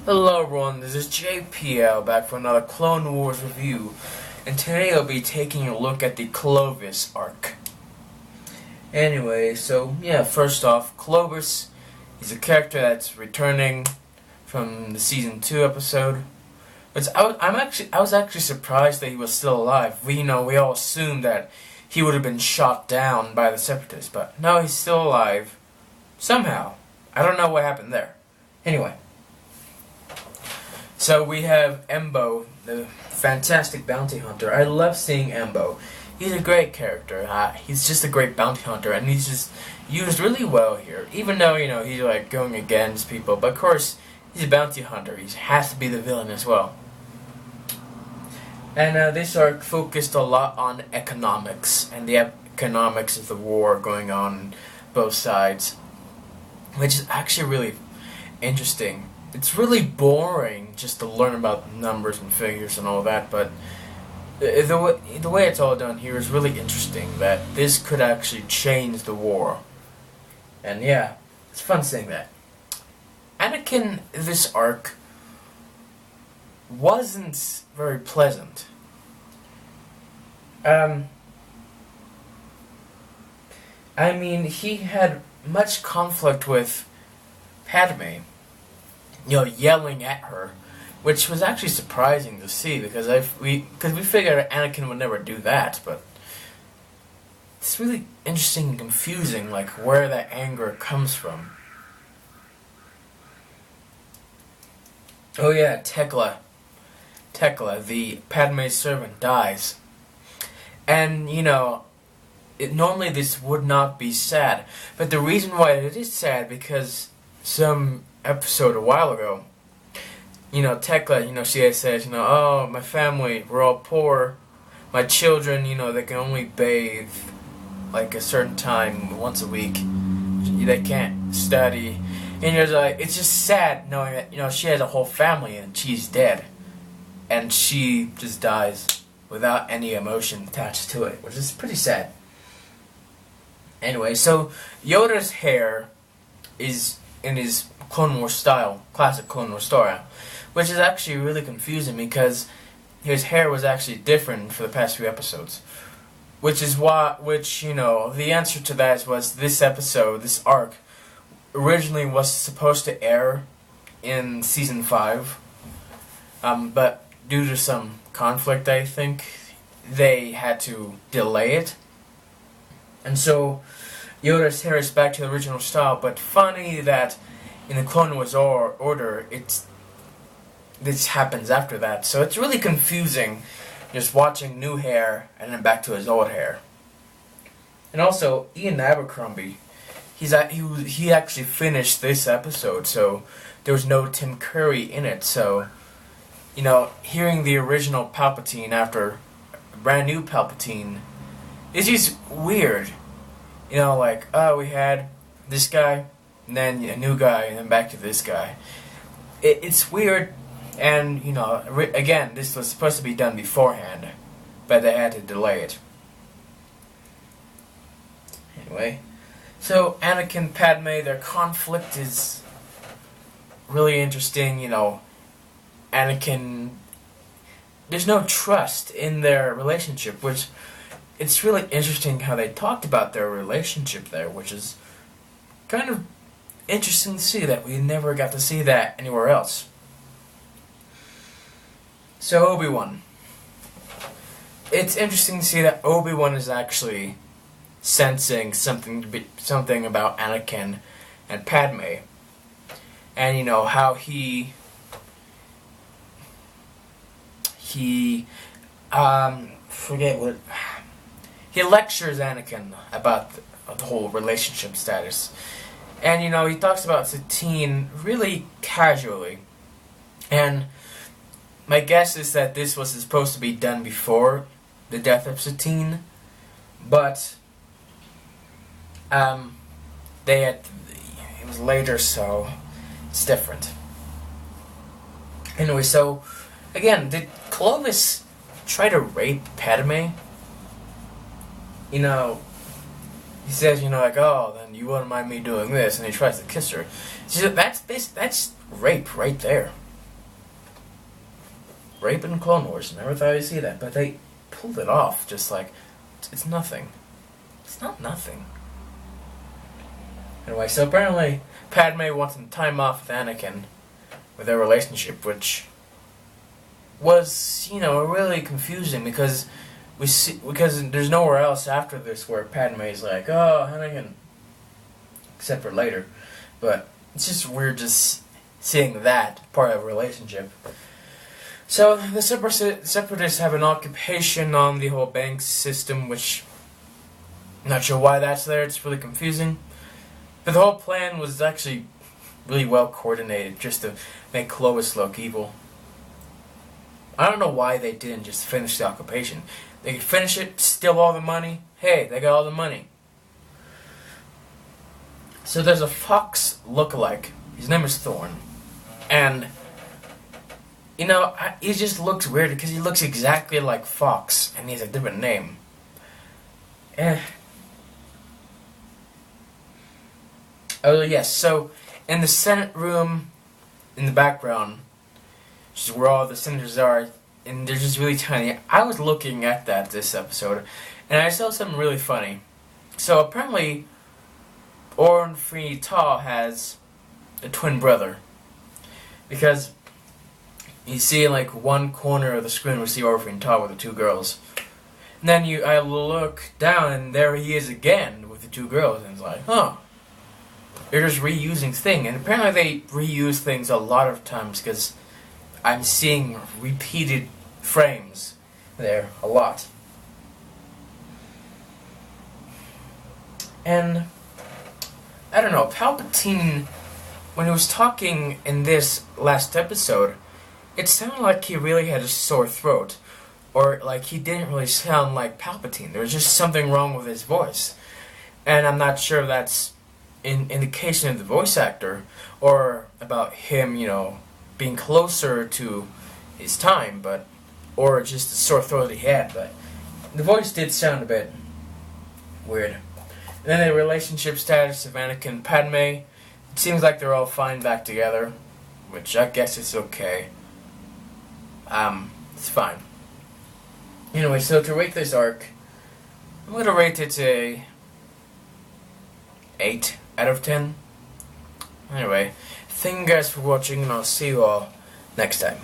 Hello everyone, this is JPL back for another Clone Wars review, and today I'll be taking a look at the Clovis arc. Anyway, so yeah, first off, Clovis is a character that's returning from the season 2 episode. But I was actually surprised that he was still alive. We all assumed that he would have been shot down by the Separatists, but no, he's still alive somehow. I don't know what happened there. Anyway. So we have Embo, the fantastic bounty hunter. I love seeing Embo. He's a great character. He's just a great bounty hunter, and he's just used really well here. Even though, he's like going against people. But of course, he's a bounty hunter. He has to be the villain as well. And this arc focused a lot on economics, and the economics of the war going on both sides. Which is actually really interesting. It's really boring just to learn about numbers and figures and all that, but the way it's all done here is really interesting, that this could actually change the war. And yeah, it's fun seeing that. Anakin, this arc, wasn't very pleasant. I mean, he had much conflict with Padme. Yelling at her, which was actually surprising to see because we figured Anakin would never do that, but it's really interesting and confusing, like where that anger comes from. Oh yeah, Tekla, the Padme's servant, dies, and normally this would not be sad, but the reason why it is sad because some episode a while ago, Tekla, she says, oh, my family, we're all poor. My children, they can only bathe like a certain time once a week. They can't study. And it's just sad knowing that, she has a whole family and she's dead. And she just dies without any emotion attached to it, which is pretty sad. Anyway, so Yoda's hair is in his Clone Wars style, classic Clone Wars style, which is actually really confusing because his hair was actually different for the past few episodes. The answer to that was this episode, this arc, originally was supposed to air in Season 5, but due to some conflict, I think, they had to delay it. And so Yoda's hair is back to the original style, but funny that in the Clone Wars order, this happens after that. So it's really confusing just watching new hair and then back to his old hair. And also, Ian Abercrombie, he actually finished this episode, so there was no Tim Curry in it. So, hearing the original Palpatine after a brand new Palpatine is just weird. We had this guy, and then a new guy, and then back to this guy. It's weird, and, again, this was supposed to be done beforehand, but they had to delay it. Anyway, so Anakin, Padme, their conflict is really interesting, Anakin, there's no trust in their relationship, which, it's really interesting how they talked about their relationship there, which is kind of interesting to see that we never got to see that anywhere else. So Obi-Wan. It's interesting to see that Obi-Wan is actually sensing something about Anakin and Padme. And how he lectures Anakin about the whole relationship status. And, he talks about Satine really casually. And my guess is that this was supposed to be done before the death of Satine. But, it was later, so it's different. Anyway, so, again, did Clovis try to rape Padme? He says, oh, then you wouldn't mind me doing this, and he tries to kiss her. That's rape right there. rape in Clone Wars. Never thought I'd see that, but they pulled it off. Just like, it's nothing. It's not nothing. Anyway, so apparently Padme wants some time off with Anakin with their relationship, which was, really confusing because because there's nowhere else after this where Padme's like, oh, Anakin, except for later, but it's just weird just seeing that part of a relationship. So the separatists have an occupation on the whole bank system, which I'm not sure why that's there. It's really confusing. But the whole plan was actually really well coordinated, just to make Clovis look evil. I don't know why they didn't just finish the occupation. They could finish it, steal all the money. Hey, they got all the money. So there's a Fox lookalike. His name is Thorn. And, he just looks weird because he looks exactly like Fox, and he has a different name. Oh, yes, so in the Senate room, in the background, which is where all the senators are, and they're just really tiny. I was looking at this episode, and I saw something really funny. So apparently, Orn Free Ta has a twin brother. Because you see in like one corner of the screen, we see Orn Free Ta with the two girls. And then I look down, and there he is again with the two girls, and it's like, huh. They're just reusing things, and apparently they reuse things a lot of times because I'm seeing repeated frames there a lot. And I don't know, Palpatine, when he was talking in this last episode, it sounded like he really had a sore throat, or like he didn't really sound like Palpatine. There was just something wrong with his voice, and I'm not sure if that's an indication of the voice actor or about him, being closer to his time, or just the sore throat he had, but the voice did sound a bit weird. And then the relationship status of Anakin and Padme, it seems like they're all fine back together, which I guess is okay. It's fine. Anyway, so to rate this arc, I'm gonna rate it a 8 out of 10. Anyway, thank you guys for watching, and I'll see you all next time.